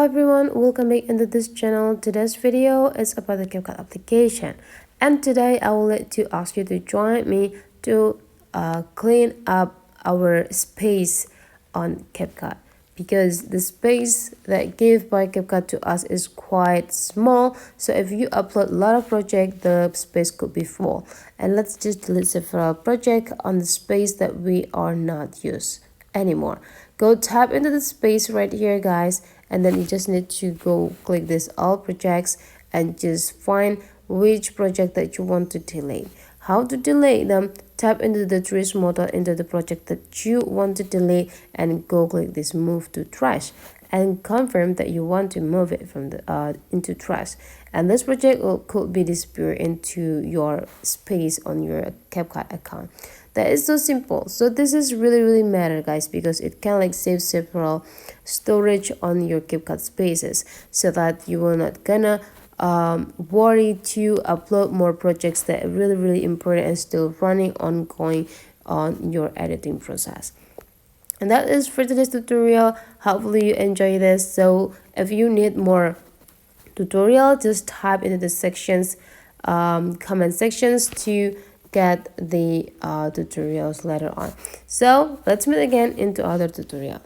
everyone, welcome back into this channel. Today's video is about the CapCut application, and today I will like to ask you to join me to clean up our space on CapCut, because the space that given by CapCut to us is quite small. So if you upload a lot of project, the space could be full. And let's just delete several project on the space that we are not use anymore. Go tap into the space right here, guys, and then you just need to go click this all projects and just find which project that you want to delete. How to delete them? Tap into the trash model into the project that you want to delete and go click this move to trash and confirm that you want to move it from the into trash, and this project could be disappear into your space on your CapCut account. That is so simple. So this is really matter, guys, because it can like save several storage on your CapCut spaces, so that you will not gonna worry to upload more projects that are really important and still running ongoing on your editing process. And that is for today's tutorial. Hopefully you enjoy this. So if you need more tutorial, just type into the sections comment sections to get the tutorials later on. So let's meet again into other tutorial.